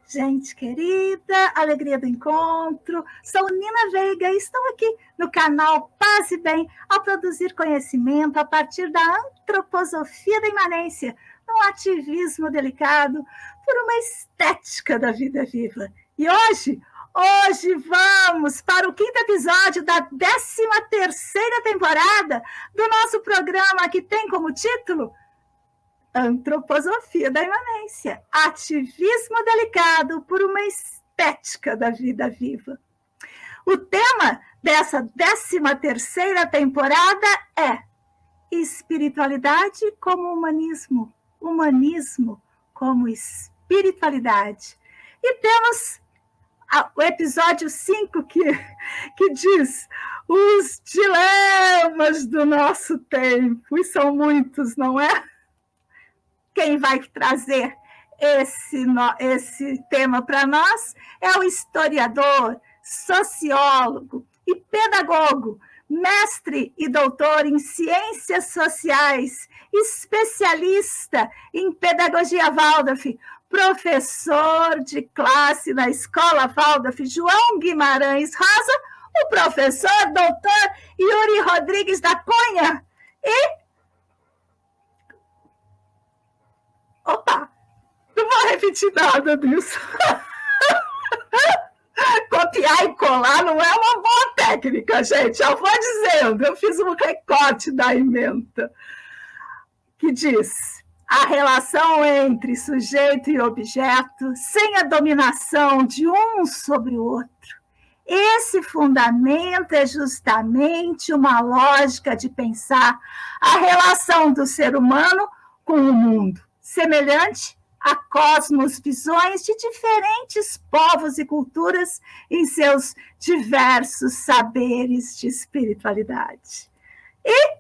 Gente querida, alegria do encontro, sou Nina Veiga e estou aqui no canal Paz e Bem a produzir conhecimento a partir da antroposofia da imanência, um ativismo delicado por uma estética da vida viva. E hoje vamos para o 5º episódio da 13ª temporada do nosso programa que tem como título Antroposofia da imanência, ativismo delicado por uma estética da vida viva. O tema dessa 13ª temporada é espiritualidade como humanismo, humanismo como espiritualidade. E temos o episódio 5 que diz os dilemas do nosso tempo, e são muitos, não é? Quem vai trazer esse tema para nós é o historiador, sociólogo e pedagogo, mestre e doutor em ciências sociais, especialista em pedagogia Waldorf, professor de classe na Escola Waldorf, João Guimarães Rosa, o professor doutor Yuri Rodrigues da Cunha e... Opa, não vou repetir nada disso. Copiar e colar não é uma boa técnica, gente. Eu vou dizendo, eu fiz um recorte da ementa que diz a relação entre sujeito e objeto sem a dominação de um sobre o outro. Esse fundamento é justamente uma lógica de pensar a relação do ser humano com o mundo, semelhante a cosmos-visões de diferentes povos e culturas em seus diversos saberes de espiritualidade. E,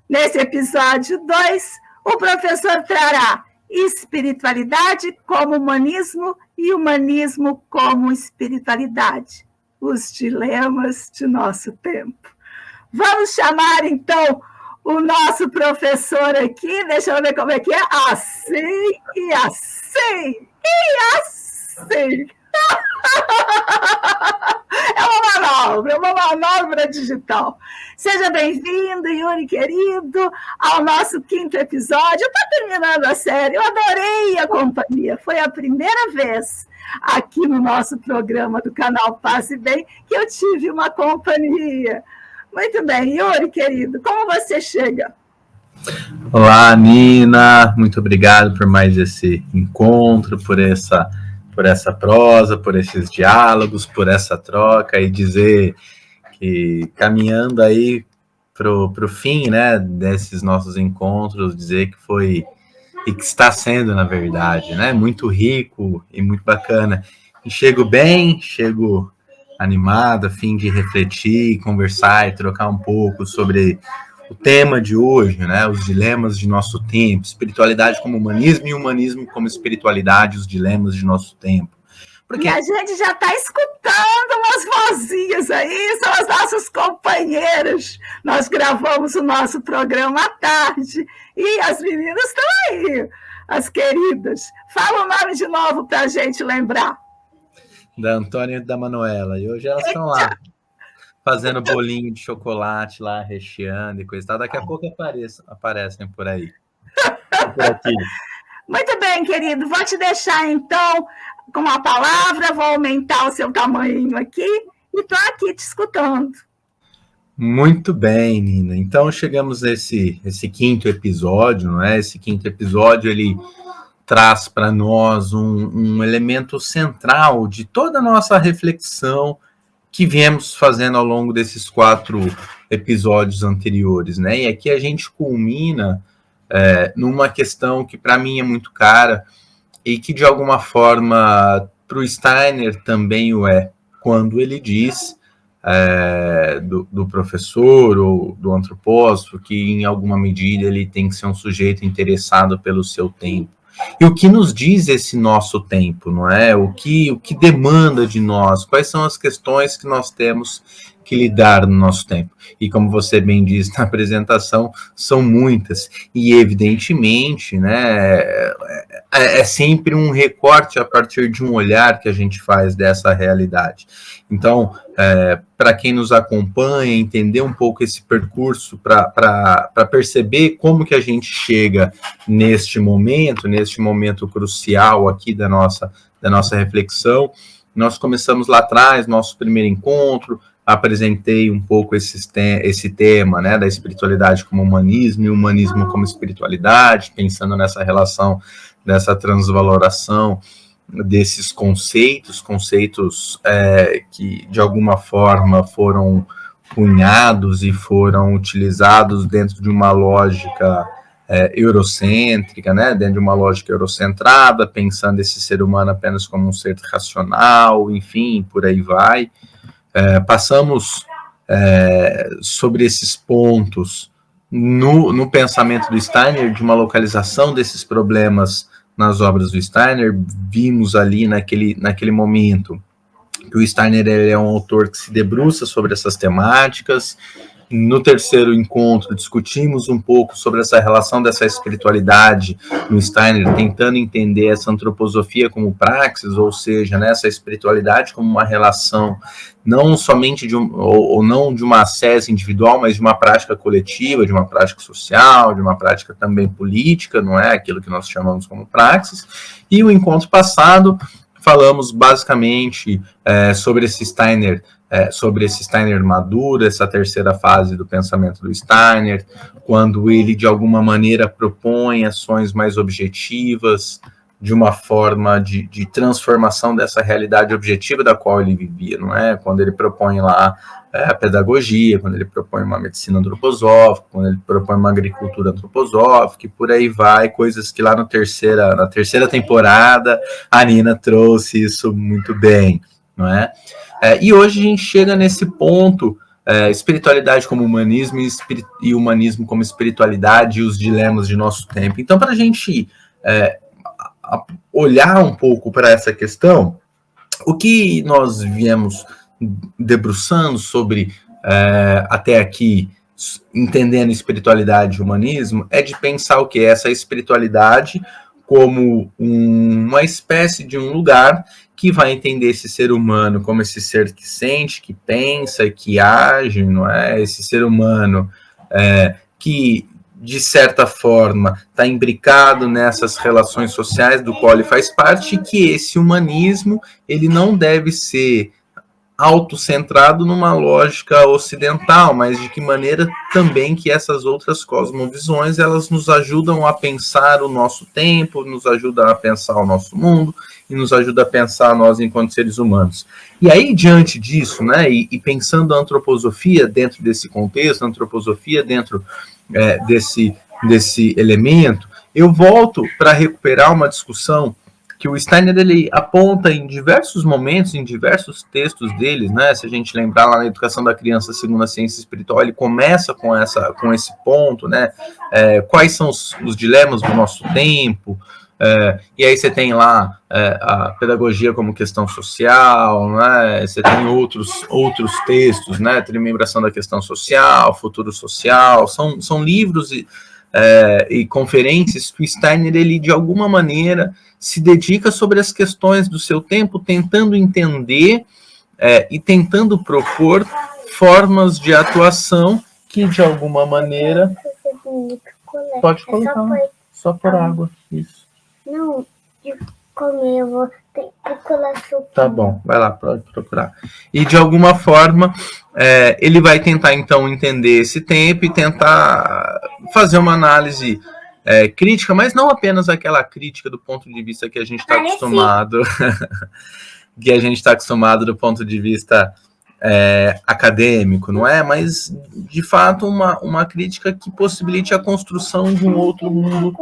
nesse episódio 2, o professor trará espiritualidade como humanismo e humanismo como espiritualidade, os dilemas de nosso tempo. Vamos chamar, então, o nosso professor aqui, deixa eu ver como é que é, assim e assim, e assim. É uma manobra digital. Seja bem-vindo, Yuri querido, ao nosso 5º episódio. Está terminando a série, eu adorei a companhia. Foi a primeira vez aqui no nosso programa do canal Paz e Bem que eu tive uma companhia. Muito bem, Yuri, querido, como você chega? Olá, Nina, muito obrigado por mais esse encontro, por essa prosa, por esses diálogos, por essa troca, e dizer que caminhando aí pro fim, né, desses nossos encontros, dizer que foi e que está sendo, na verdade, né, muito rico e muito bacana. E chego animado, a fim de refletir, conversar e trocar um pouco sobre o tema de hoje, né? Os dilemas de nosso tempo, espiritualidade como humanismo e humanismo como espiritualidade, os dilemas de nosso tempo. Porque... E a gente já está escutando umas vozinhas aí, são as nossas companheiras. Nós gravamos o nosso programa à tarde e as meninas estão aí, as queridas. Fala o nome de novo para a gente lembrar. Da Antônia e da Manuela. E hoje elas estão lá, fazendo bolinho de chocolate lá, recheando e coisa e tal. Daqui a pouco aparecem por aí. Por aqui. Muito bem, querido. Vou te deixar, então, com a palavra. Vou aumentar o seu tamanho aqui. E estou aqui te escutando. Muito bem, Nina. Então, chegamos nesse 5º episódio, não é? Esse 5º episódio, ele traz para nós um elemento central de toda a nossa reflexão que viemos fazendo ao longo desses 4 episódios anteriores, né? E aqui a gente culmina numa questão que para mim é muito cara e que de alguma forma para o Steiner também o é, quando ele diz do professor ou do antropósofo, que em alguma medida ele tem que ser um sujeito interessado pelo seu tempo. E o que nos diz esse nosso tempo, não é? O que demanda de nós? Quais são as questões que nós temos que lidar no nosso tempo? E como você bem disse na apresentação, são muitas. E evidentemente, né, é sempre um recorte a partir de um olhar que a gente faz dessa realidade. Então, para quem nos acompanha, entender um pouco esse percurso, para perceber como que a gente chega neste momento crucial aqui da nossa reflexão. Nós começamos lá atrás, nosso primeiro encontro, apresentei um pouco esse tema, né, da espiritualidade como humanismo e humanismo como espiritualidade, pensando nessa relação, dessa transvaloração desses conceitos que de alguma forma foram cunhados e foram utilizados dentro de uma lógica eurocêntrica, né, dentro de uma lógica eurocentrada, pensando esse ser humano apenas como um ser racional, enfim, por aí vai. Passamos sobre esses pontos no pensamento do Steiner, de uma localização desses problemas nas obras do Steiner. Vimos ali naquele momento que o Steiner é um autor que se debruça sobre essas temáticas. No terceiro encontro, discutimos um pouco sobre essa relação dessa espiritualidade no Steiner, tentando entender essa antroposofia como praxis, ou seja, né, essa espiritualidade como uma relação não somente ou não de uma ascese individual, mas de uma prática coletiva, de uma prática social, de uma prática também política, não é? Aquilo que nós chamamos como praxis. E o encontro passado, falamos basicamente sobre esse Steiner maduro, essa terceira fase do pensamento do Steiner, quando ele, de alguma maneira, propõe ações mais objetivas, de uma forma de transformação dessa realidade objetiva da qual ele vivia, não é? Quando ele propõe lá a pedagogia, quando ele propõe uma medicina antroposófica, quando ele propõe uma agricultura antroposófica, e por aí vai, coisas que lá na terceira temporada a Nina trouxe isso muito bem, não é? E hoje a gente chega nesse ponto, espiritualidade como humanismo e humanismo como espiritualidade e os dilemas de nosso tempo. Então, para a gente olhar um pouco para essa questão, o que nós viemos debruçando sobre até aqui, entendendo espiritualidade e humanismo, é de pensar o que é essa espiritualidade como uma espécie de um lugar que vai entender esse ser humano como esse ser que sente, que pensa, que age, não é? Esse ser humano que, de certa forma, está imbricado nessas relações sociais do qual ele faz parte, e que esse humanismo ele não deve ser autocentrado numa lógica ocidental, mas de que maneira também que essas outras cosmovisões elas nos ajudam a pensar o nosso tempo, nos ajudam a pensar o nosso mundo e nos ajudam a pensar nós enquanto seres humanos. E aí, diante disso, né, e pensando a antroposofia dentro desse contexto, a antroposofia dentro desse elemento, eu volto para recuperar uma discussão que o Steiner ele aponta em diversos momentos, em diversos textos deles, né? Se a gente lembrar lá na Educação da Criança segundo a Ciência Espiritual, ele começa com esse ponto, né? Quais são os dilemas do nosso tempo? E aí você tem lá a pedagogia como questão social, né? Você tem outros textos, né? Trimembração da questão social, futuro social, são livros e conferências que o Steiner, ele de alguma maneira se dedica sobre as questões do seu tempo, tentando entender e tentando propor formas de atuação que de alguma maneira... Pode colocar, só por água, isso. Não, de comer, eu vou ter que procurar suco. Tá bom, vai lá, pode procurar. E de alguma forma, ele vai tentar então entender esse tempo e tentar fazer uma análise crítica, mas não apenas aquela crítica do ponto de vista que a gente está acostumado, que a gente está acostumado do ponto de vista acadêmico, não é? Mas, de fato, uma crítica que possibilite a construção de um outro mundo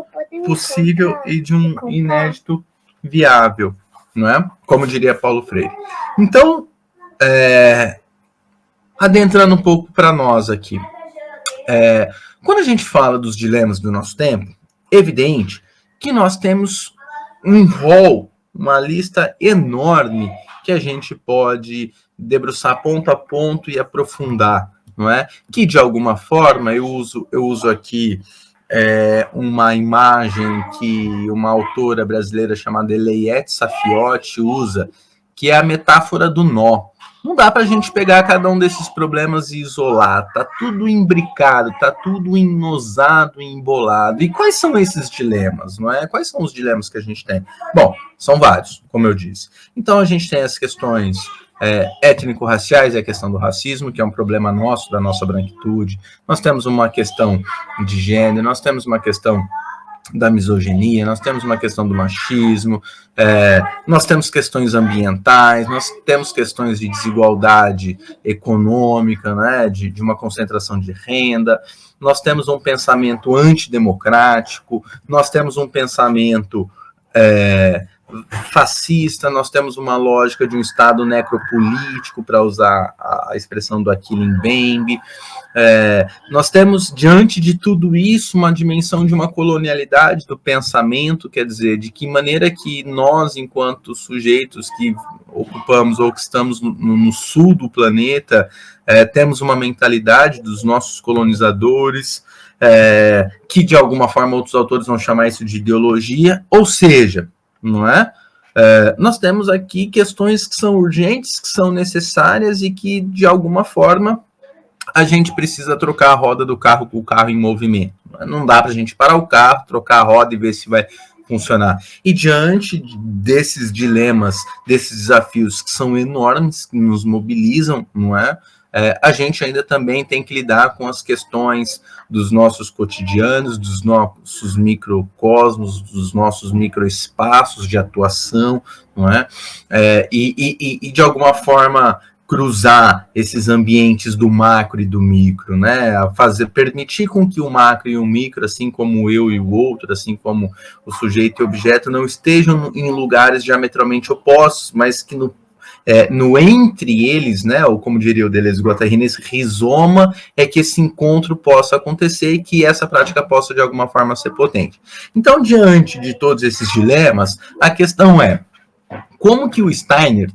possível e de um inédito viável, não é? Como diria Paulo Freire. Então, adentrando um pouco para nós aqui. Quando a gente fala dos dilemas do nosso tempo, é evidente que nós temos um rol, uma lista enorme que a gente pode debruçar ponto a ponto e aprofundar, não é? Que, de alguma forma, eu uso aqui uma imagem que uma autora brasileira chamada Eleiette Safiotti usa, que é a metáfora do nó. Não dá para a gente pegar cada um desses problemas e isolar. Tá tudo imbricado, tá tudo ennosado, embolado. E quais são esses dilemas, não é? Quais são os dilemas que a gente tem? Bom, são vários, como eu disse. Então a gente tem as questões étnico-raciais, é a questão do racismo, que é um problema nosso, da nossa branquitude. Nós temos uma questão de gênero, nós temos uma questão da misoginia, nós temos uma questão do machismo, nós temos questões ambientais, nós temos questões de desigualdade econômica, né, de uma concentração de renda, nós temos um pensamento antidemocrático, nós temos um pensamento fascista, nós temos uma lógica de um Estado necropolítico, para usar a expressão do Achille Mbembe. Nós temos, diante de tudo isso, uma dimensão de uma colonialidade do pensamento, quer dizer, de que maneira que nós, enquanto sujeitos que ocupamos ou que estamos no sul do planeta, temos uma mentalidade dos nossos colonizadores, que de alguma forma outros autores vão chamar isso de ideologia, ou seja, não é? Nós temos aqui questões que são urgentes, que são necessárias e que, de alguma forma, a gente precisa trocar a roda do carro com o carro em movimento. Não dá para a gente parar o carro, trocar a roda e ver se vai funcionar. E diante desses dilemas, desses desafios que são enormes, que nos mobilizam, não é? A gente ainda também tem que lidar com as questões dos nossos cotidianos, dos nossos microcosmos, dos nossos microespaços de atuação, não é? E de alguma forma cruzar esses ambientes do macro e do micro, né? Permitir com que o macro e o micro, assim como eu e o outro, assim como o sujeito e o objeto, não estejam em lugares diametralmente opostos, mas que no entre eles, né, ou como diria o Deleuze-Guattari, nesse rizoma, é que esse encontro possa acontecer e que essa prática possa, de alguma forma, ser potente. Então, diante de todos esses dilemas, a questão é, como que o Steiner,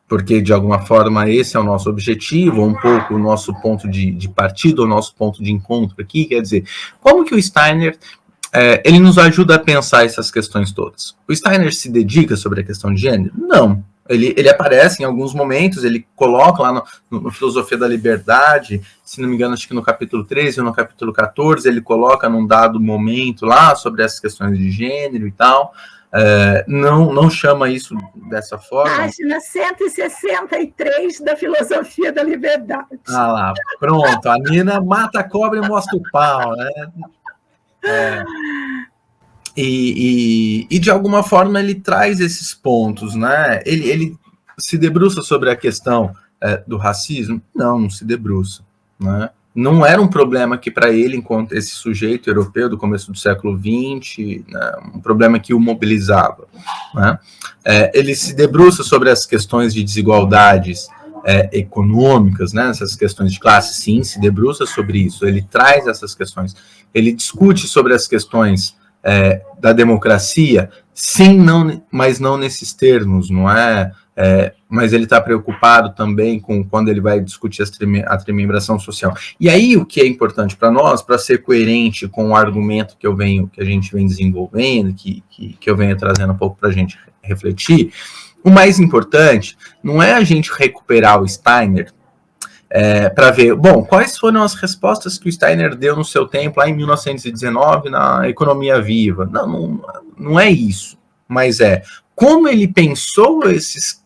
porque, de alguma forma, esse é o nosso objetivo, um pouco o nosso ponto de partida, o nosso ponto de encontro aqui, quer dizer, como que o Steiner ele nos ajuda a pensar essas questões todas? O Steiner se dedica sobre a questão de gênero? Não. Ele aparece em alguns momentos, ele coloca lá no Filosofia da Liberdade, se não me engano, acho que no capítulo 13 ou no capítulo 14, ele coloca num dado momento lá sobre essas questões de gênero e tal. Não chama isso dessa forma. Página 163 da Filosofia da Liberdade. Ah lá, pronto. A Nina mata a cobra e mostra o pau, né? E de alguma forma ele traz esses pontos, né? Ele se debruça sobre a questão do racismo? Não se debruça, né? Não era um problema que para ele, enquanto esse sujeito europeu do começo do século XX, né, um problema que o mobilizava, né? Ele se debruça sobre as questões de desigualdades econômicas, né, essas questões de classe, sim, se debruça sobre isso, ele traz essas questões, ele discute sobre as questões da democracia, sim, não, mas não nesses termos, não é? Mas ele está preocupado também com quando ele vai discutir a trimembração social. E aí o que é importante para nós, para ser coerente com o argumento que a gente vem desenvolvendo, que eu venho trazendo um pouco para a gente refletir, o mais importante não é a gente recuperar o Steiner para ver, bom, quais foram as respostas que o Steiner deu no seu tempo, lá em 1919, na Economia Viva. Não é isso, mas como ele pensou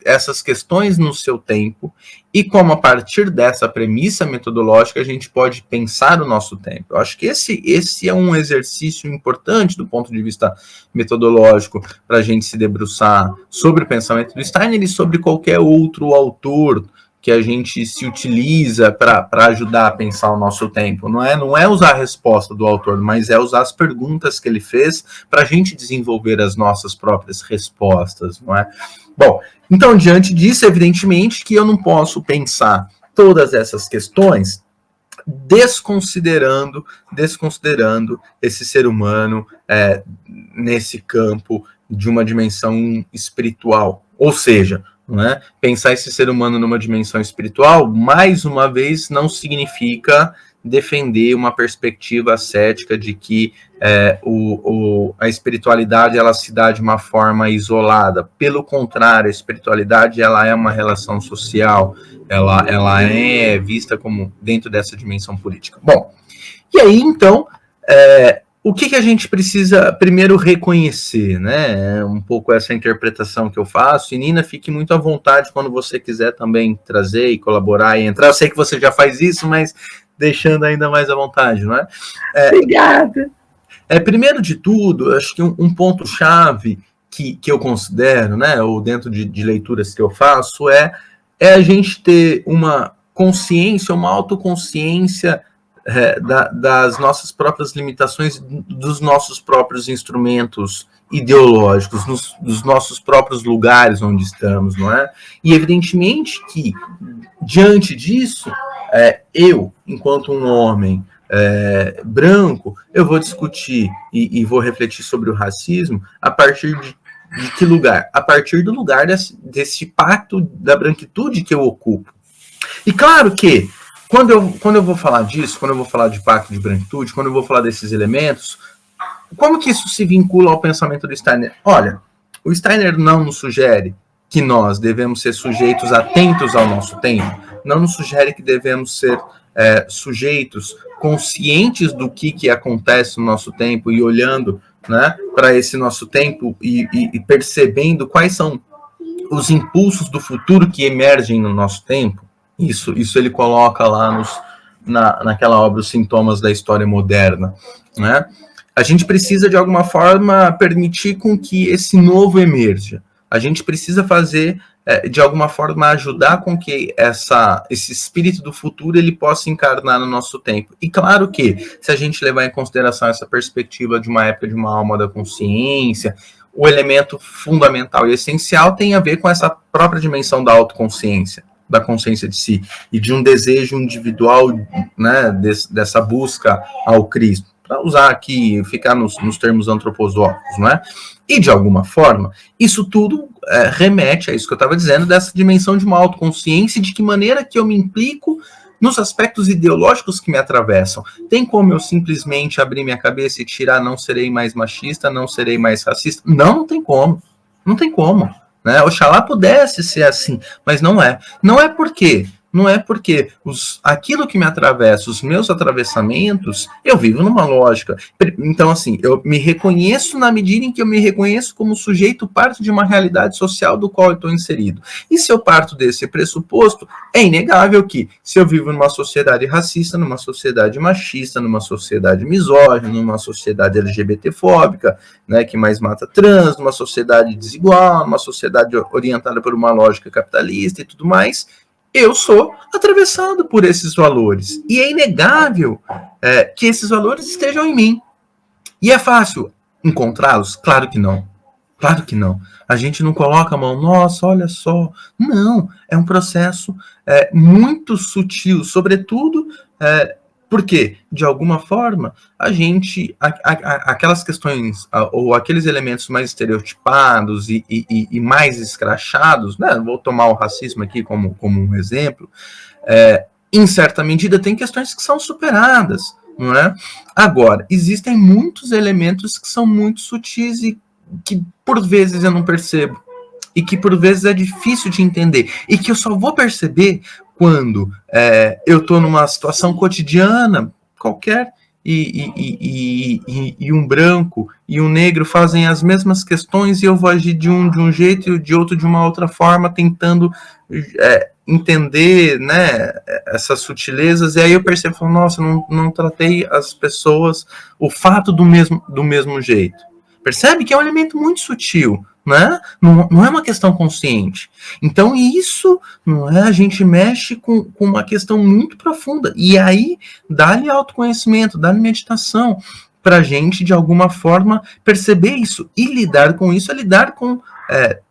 essas questões no seu tempo e como, a partir dessa premissa metodológica, a gente pode pensar o nosso tempo. Eu acho que esse é um exercício importante do ponto de vista metodológico para a gente se debruçar sobre o pensamento do Steiner e sobre qualquer outro autor que a gente se utiliza para ajudar a pensar o nosso tempo. Não é usar a resposta do autor, mas é usar as perguntas que ele fez para a gente desenvolver as nossas próprias respostas, não é? Bom, então, diante disso, evidentemente que eu não posso pensar todas essas questões, desconsiderando esse ser humano nesse campo de uma dimensão espiritual. Ou seja, não é? Pensar esse ser humano numa dimensão espiritual, mais uma vez, não significa defender uma perspectiva ascética de que a espiritualidade ela se dá de uma forma isolada. Pelo contrário, a espiritualidade ela é uma relação social, ela é vista como dentro dessa dimensão política. Bom, e aí, então, o que a gente precisa primeiro reconhecer, né? Um pouco essa interpretação que eu faço. E Nina, fique muito à vontade quando você quiser também trazer e colaborar e entrar. Eu sei que você já faz isso, mas deixando ainda mais à vontade, não é? Obrigada. Primeiro de tudo, acho que um ponto-chave que eu considero, né, ou dentro de leituras que eu faço, é a gente ter uma consciência, uma autoconsciência das nossas próprias limitações, dos nossos próprios instrumentos ideológicos, dos nossos próprios lugares onde estamos, não é? E evidentemente que, diante disso, eu, enquanto um homem branco, eu vou discutir e vou refletir sobre o racismo a partir de que lugar? A partir do lugar desse pacto da branquitude que eu ocupo. E claro que, quando eu vou falar disso, quando eu vou falar de pacto de branquitude, quando eu vou falar desses elementos, como que isso se vincula ao pensamento do Steiner? Olha, o Steiner não nos sugere que nós devemos ser sujeitos atentos ao nosso tempo, não nos sugere que devemos ser sujeitos conscientes do que acontece no nosso tempo e olhando, né, para esse nosso tempo e percebendo quais são os impulsos do futuro que emergem no nosso tempo. Isso ele coloca lá naquela obra Os Sintomas da História Moderna, né? A gente precisa, de alguma forma, permitir com que esse novo emerja. A gente precisa fazer, de alguma forma, ajudar com que esse espírito do futuro ele possa encarnar no nosso tempo. E claro que, se a gente levar em consideração essa perspectiva de uma época de uma alma da consciência, o elemento fundamental e essencial tem a ver com essa própria dimensão da autoconsciência, da consciência de si, e de um desejo individual, né, dessa busca ao Cristo, para usar aqui, ficar nos termos antroposóficos, não é? E, de alguma forma, isso tudo remete a isso que eu estava dizendo, dessa dimensão de uma autoconsciência e de que maneira que eu me implico nos aspectos ideológicos que me atravessam. Tem como eu simplesmente abrir minha cabeça e tirar não serei mais machista, não serei mais racista? Não tem como. Não tem como. Né? Oxalá pudesse ser assim, mas não é. Não é porque aquilo que me atravessa, os meus atravessamentos, eu vivo numa lógica. Então, assim, eu me reconheço na medida em que eu me reconheço como sujeito parte de uma realidade social do qual eu estou inserido. E se eu parto desse pressuposto, é inegável que, se eu vivo numa sociedade racista, numa sociedade machista, numa sociedade misógina, numa sociedade LGBT-fóbica, né, que mais mata trans, numa sociedade desigual, numa sociedade orientada por uma lógica capitalista e tudo mais, eu sou atravessado por esses valores. E é inegável que esses valores estejam em mim. E é fácil encontrá-los? Claro que não. Claro que não. A gente não coloca a mão, nossa, olha só. Não, é um processo muito sutil, sobretudo porque, de alguma forma, a gente, aquelas questões, ou aqueles elementos mais estereotipados e mais escrachados, né? Vou tomar o racismo aqui como um exemplo, em certa medida tem questões que são superadas, não é? Agora, existem muitos elementos que são muito sutis e que, por vezes, eu não percebo, e que, por vezes, é difícil de entender, e que eu só vou perceber quando eu estou numa situação cotidiana qualquer e um branco e um negro fazem as mesmas questões e eu vou agir de um jeito e de outro de uma outra forma, tentando entender, né, essas sutilezas, e aí eu percebo, nossa, não tratei as pessoas, o fato do mesmo jeito. Percebe que é um elemento muito sutil, né? Não é uma questão consciente. Então, isso, não é? A gente mexe com uma questão muito profunda. E aí, dá-lhe autoconhecimento, dá-lhe meditação, para a gente, de alguma forma, perceber isso. E lidar com isso é lidar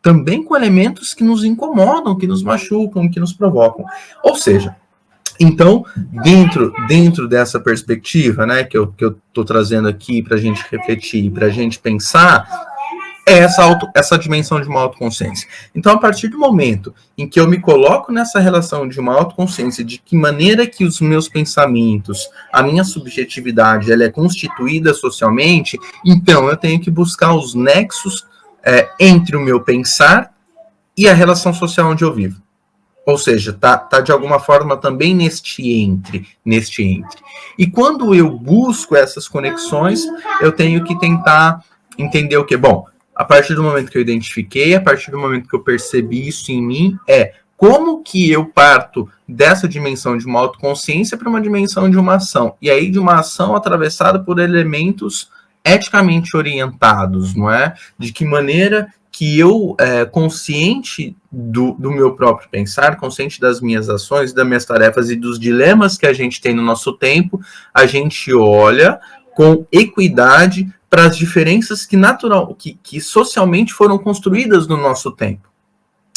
também com elementos que nos incomodam, que nos machucam, que nos provocam. Ou seja, Então, dentro dessa perspectiva, né, que eu estou trazendo aqui para a gente refletir, para a gente pensar, é essa dimensão de uma autoconsciência. Então, a partir do momento em que eu me coloco nessa relação de uma autoconsciência, de que maneira que os meus pensamentos, a minha subjetividade, ela é constituída socialmente, então eu tenho que buscar os nexos entre o meu pensar e a relação social onde eu vivo. Ou seja, tá de alguma forma também neste entre. E quando eu busco essas conexões, eu tenho que tentar entender o que? Bom, a partir do momento que eu identifiquei, a partir do momento que eu percebi isso em mim, como que eu parto dessa dimensão de uma autoconsciência para uma dimensão de uma ação. E aí de uma ação atravessada por elementos eticamente orientados, não é? De que maneira que eu, consciente do meu próprio pensar, consciente das minhas ações, das minhas tarefas e dos dilemas que a gente tem no nosso tempo, a gente olha com equidade para as diferenças que socialmente foram construídas no nosso tempo.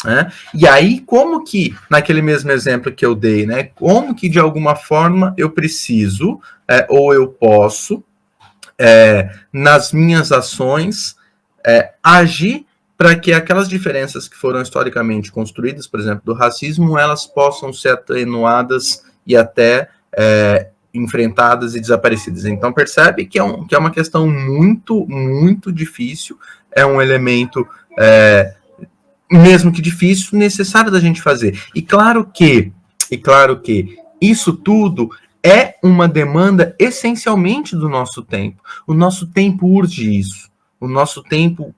Né? E aí, como que, naquele mesmo exemplo que eu dei, né, como que de alguma forma eu preciso, ou eu posso, nas minhas ações, agir para que aquelas diferenças que foram historicamente construídas, por exemplo, do racismo, elas possam ser atenuadas e até enfrentadas e desaparecidas. Então, percebe que é uma questão muito, muito difícil, é um elemento, mesmo que difícil, necessário da gente fazer. E claro que isso tudo é uma demanda essencialmente do nosso tempo. O nosso tempo urge isso. O nosso tempo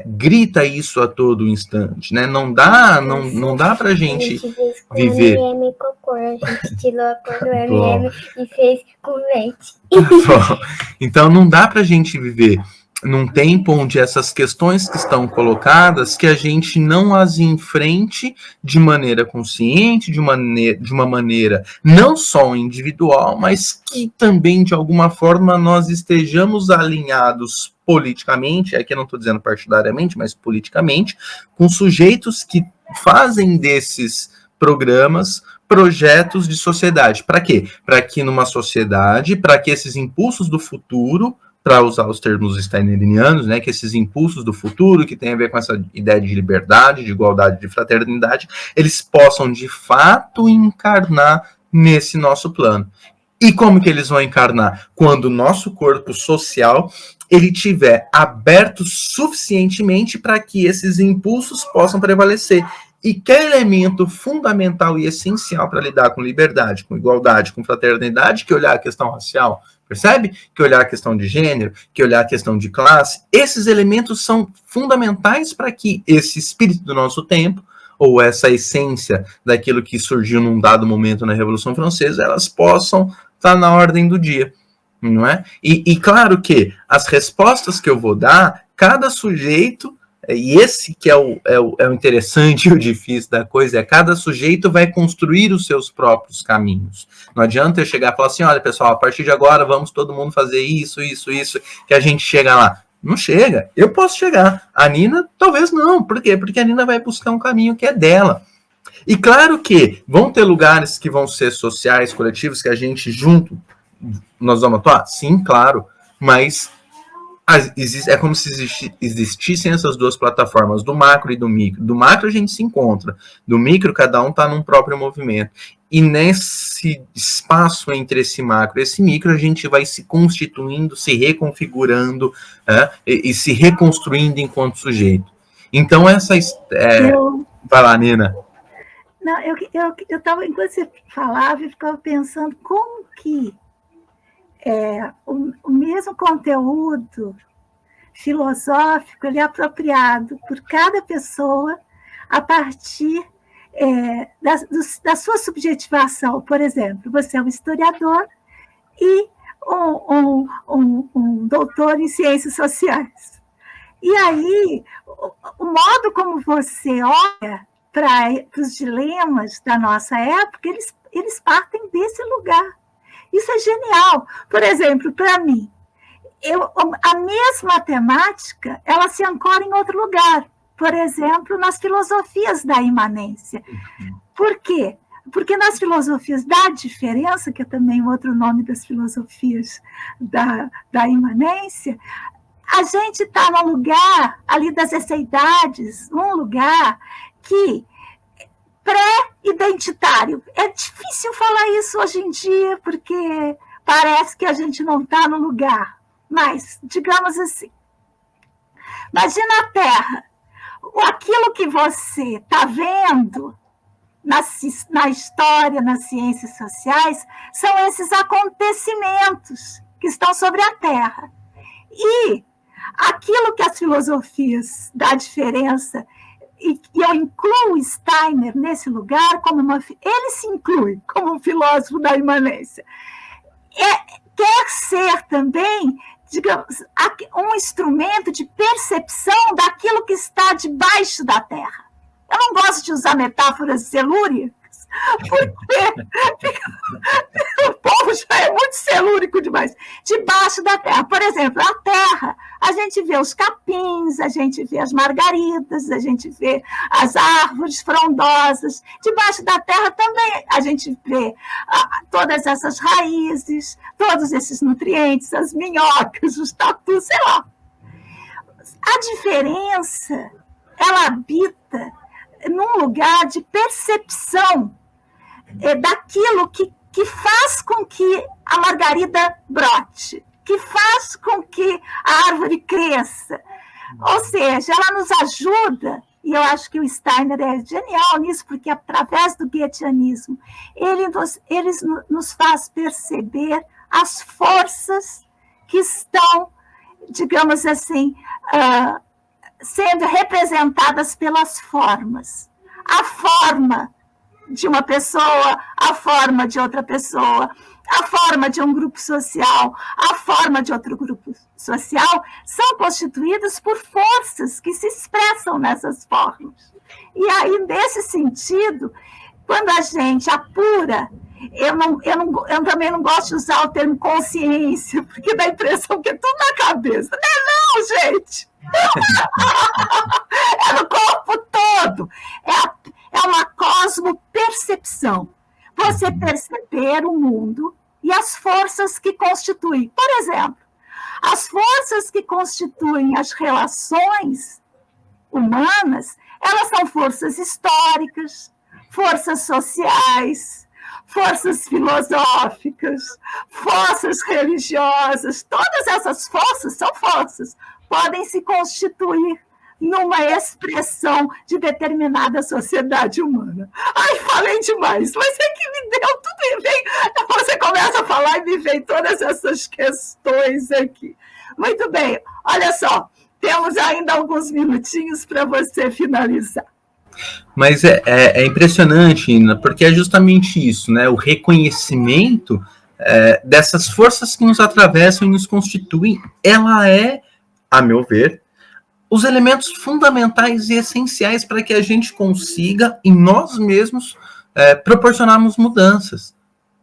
grita isso a todo instante, né? Não dá pra gente viver. A gente tirou a cor do M&M e fez com leite. Então não dá pra gente viver num tempo onde essas questões que estão colocadas, que a gente não as enfrente de maneira consciente, de uma maneira não só individual, mas que também, de alguma forma, nós estejamos alinhados politicamente, aqui eu não estou dizendo partidariamente, mas politicamente, com sujeitos que fazem desses programas projetos de sociedade. Para quê? Para que numa sociedade, para que esses impulsos do futuro, para usar os termos steinerianos, né, que esses impulsos do futuro, que tem a ver com essa ideia de liberdade, de igualdade, de fraternidade, eles possam, de fato, encarnar nesse nosso plano. E como que eles vão encarnar? Quando o nosso corpo social ele tiver aberto suficientemente para que esses impulsos possam prevalecer. E que elemento fundamental e essencial para lidar com liberdade, com igualdade, com fraternidade, que olhar a questão racial, percebe? Que olhar a questão de gênero, que olhar a questão de classe, esses elementos são fundamentais para que esse espírito do nosso tempo, ou essa essência daquilo que surgiu num dado momento na Revolução Francesa, elas possam estar na ordem do dia, não é? E claro que as respostas que eu vou dar, cada sujeito, e esse que é o interessante e o difícil da coisa, cada sujeito vai construir os seus próprios caminhos. Não adianta eu chegar e falar assim, olha pessoal, a partir de agora vamos todo mundo fazer isso, que a gente chega lá. Não chega. Eu posso chegar. A Nina, talvez não. Por quê? Porque a Nina vai buscar um caminho que é dela. E claro que vão ter lugares que vão ser sociais, coletivos, que a gente junto nós vamos atuar? Sim, claro. Mas é como se existissem essas duas plataformas, do macro e do micro. Do macro a gente se encontra. Do micro, cada um está num próprio movimento. E nesse espaço entre esse macro e esse micro, a gente vai se constituindo, se reconfigurando e se reconstruindo enquanto sujeito. Então, vai lá, Nina. Não, eu estava, enquanto você falava, eu ficava pensando como que o mesmo conteúdo filosófico ele é apropriado por cada pessoa a partir da sua subjetivação. Por exemplo, você é um historiador e um doutor em ciências sociais. E aí, o modo como você olha para os dilemas da nossa época, eles partem desse lugar. Isso é genial. Por exemplo, para mim, a mesma temática, ela se ancora em outro lugar. Por exemplo, nas filosofias da imanência. Por quê? Porque nas filosofias da diferença, que é também outro nome das filosofias da imanência, a gente está num lugar ali das esseidades, um lugar que pré-identitário. É difícil falar isso hoje em dia, porque parece que a gente não está no lugar. Mas, digamos assim, imagina a Terra. Aquilo que você está vendo na história, nas ciências sociais, são esses acontecimentos que estão sobre a Terra. E aquilo que as filosofias da diferença, e eu incluo Steiner nesse lugar, ele se inclui como um filósofo da imanência, quer ser também, digamos, um instrumento de percepção daquilo que está debaixo da Terra. Eu não gosto de usar metáforas telúricas, porque o povo já é muito telúrico demais. Debaixo da Terra, por exemplo, a Terra, a gente vê os capins, a gente vê as margaridas, a gente vê as árvores frondosas. Debaixo da Terra também a gente vê todas essas raízes, todos esses nutrientes, as minhocas, os tatus, sei lá. A diferença, ela habita num lugar de percepção daquilo que faz com que a margarida brote, que faz com que a árvore cresça. Ou seja, ela nos ajuda, e eu acho que o Steiner é genial nisso, porque através do goetheanismo, ele nos faz perceber as forças que estão, digamos assim, sendo representadas pelas formas. A forma de uma pessoa, a forma de outra pessoa, a forma de um grupo social, a forma de outro grupo social, são constituídas por forças que se expressam nessas formas. E aí, nesse sentido, quando a gente apura, eu também não gosto de usar o termo consciência, porque dá a impressão que é tudo na cabeça. Não, gente! É no corpo todo. É uma cosmopercepção. Você perceber o mundo e as forças que constituem. Por exemplo, as forças que constituem as relações humanas, elas são forças históricas, forças sociais, forças filosóficas, forças religiosas. Todas essas forças são forças, podem se constituir numa expressão de determinada sociedade humana. Ai, falei demais, mas é que me deu tudo e vem. Você começa a falar e me vem todas essas questões aqui. Muito bem, olha só, temos ainda alguns minutinhos para você finalizar. Mas é impressionante, Ina, porque é justamente isso, né? O reconhecimento dessas forças que nos atravessam e nos constituem, ela é, a meu ver, os elementos fundamentais e essenciais para que a gente consiga, em nós mesmos, proporcionarmos mudanças.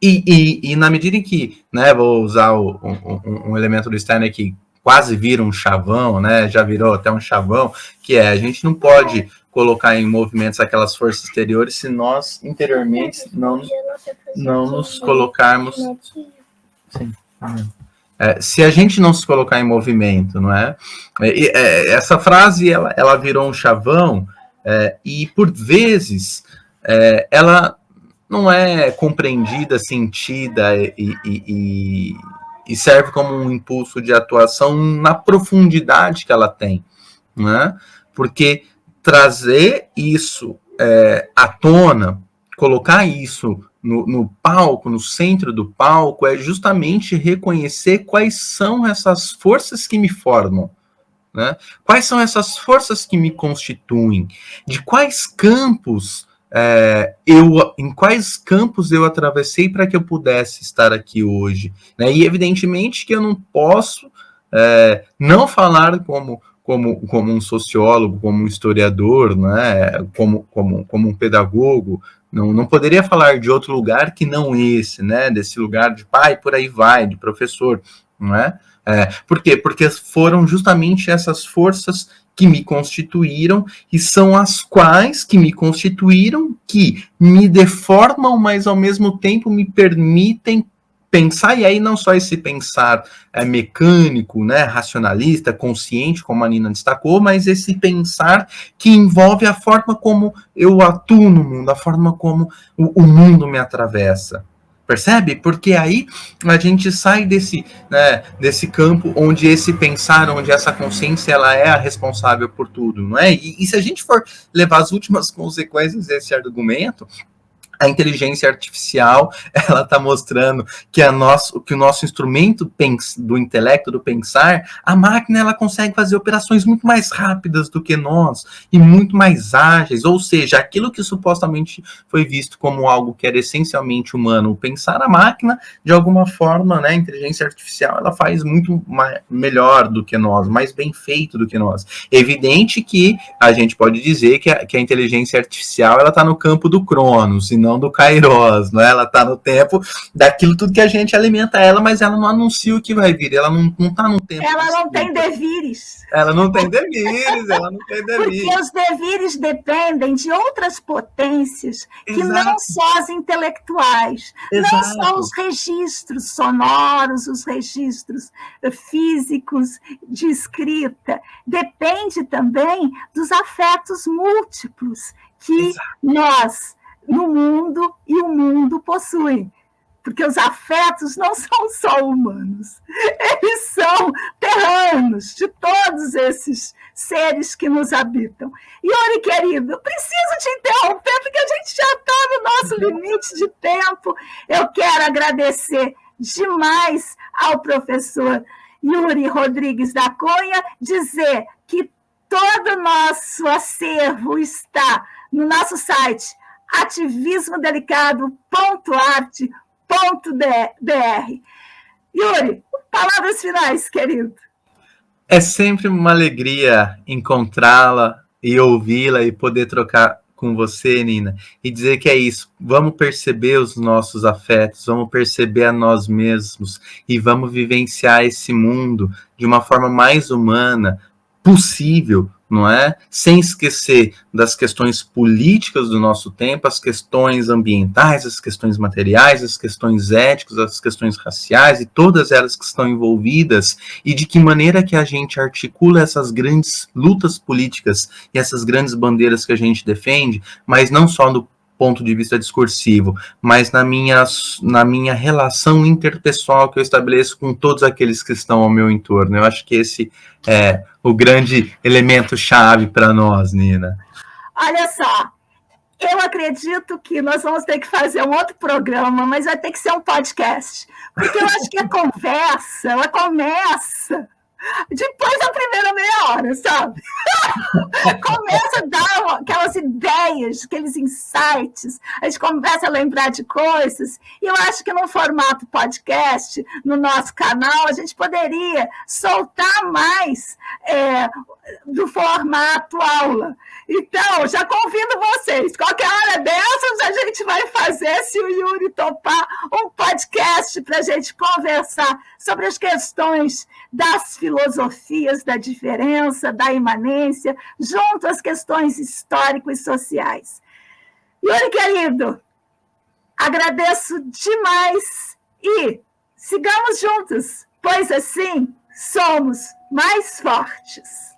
E na medida em que, né, vou usar um elemento do Steiner que quase vira um chavão, né, já virou até um chavão, que a gente não pode colocar em movimentos aquelas forças exteriores se nós, interiormente, não nos colocarmos... Sim, se a gente não se colocar em movimento, não é? Essa frase, ela virou um chavão, e por vezes ela não é compreendida, sentida e serve como um impulso de atuação na profundidade que ela tem, não é? Porque trazer isso à tona, colocar isso no palco, no centro do palco, é justamente reconhecer quais são essas forças que me formam, né? Quais são essas forças que me constituem, de quais campos em quais campos eu atravessei para que eu pudesse estar aqui hoje, né? E evidentemente que eu não posso não falar como um sociólogo, como um historiador, né? como um pedagogo. Não poderia falar de outro lugar que não esse, né? Desse lugar de pai, por aí vai, de professor, não é? Por quê? Porque foram justamente essas forças que me constituíram e são as quais que me constituíram, que me deformam, mas ao mesmo tempo me permitem pensar, e aí não só esse pensar mecânico, né, racionalista, consciente, como a Nina destacou, mas esse pensar que envolve a forma como eu atuo no mundo, a forma como o mundo me atravessa. Percebe? Porque aí a gente sai desse campo onde esse pensar, onde essa consciência ela é a responsável por tudo, não é? E se a gente for levar as últimas consequências desse argumento, a inteligência artificial, ela está mostrando que o nosso instrumento do intelecto, do pensar, a máquina ela consegue fazer operações muito mais rápidas do que nós e muito mais ágeis, ou seja, aquilo que supostamente foi visto como algo que era essencialmente humano, o pensar, a máquina, de alguma forma, né, a inteligência artificial, ela faz muito melhor do que nós, mais bem feito do que nós. É evidente que a gente pode dizer que a inteligência artificial, ela está no campo do Cronos, e não do Kairos, né? Ela está no tempo daquilo tudo que a gente alimenta ela, mas ela não anuncia o que vai vir, ela não está no tempo. Ela não tem devires. Ela não tem devires, ela não tem devires. Porque os devires dependem de outras potências que não só as intelectuais, não só os registros sonoros, os registros físicos de escrita, depende também dos afetos múltiplos que nós no mundo e o mundo possuem, porque os afetos não são só humanos, eles são terranos de todos esses seres que nos habitam. Yuri, querido, preciso te interromper, porque a gente já está no nosso limite de tempo. Eu quero agradecer demais ao professor Yuri Rodrigues da Cunha, dizer que todo o nosso acervo está no nosso site ativismodelicado.arte.br. Yuri, palavras finais, querido. É sempre uma alegria encontrá-la e ouvi-la e poder trocar com você, Nina, e dizer que é isso. Vamos perceber os nossos afetos, vamos perceber a nós mesmos e vamos vivenciar esse mundo de uma forma mais humana possível, não é? Sem esquecer das questões políticas do nosso tempo, as questões ambientais, as questões materiais, as questões éticas, as questões raciais e todas elas que estão envolvidas, e de que maneira que a gente articula essas grandes lutas políticas e essas grandes bandeiras que a gente defende, mas não só do ponto de vista discursivo, mas na minha relação interpessoal que eu estabeleço com todos aqueles que estão ao meu entorno. Eu acho que esse é o grande elemento-chave para nós, Nina. Olha só, eu acredito que nós vamos ter que fazer um outro programa, mas vai ter que ser um podcast, porque eu acho que a conversa, ela começa depois da primeira meia hora, sabe? Começa a dar aquelas ideias, aqueles insights, a gente começa a lembrar de coisas, e eu acho que no formato podcast, no nosso canal, a gente poderia soltar mais do formato aula. Então, já convido vocês, qualquer hora dessas a gente vai fazer, se o Yuri topar, um podcast para a gente conversar sobre as questões das filosofias da diferença, da imanência, junto às questões históricas e sociais. Yuri, querido, agradeço demais e sigamos juntos, pois assim somos mais fortes.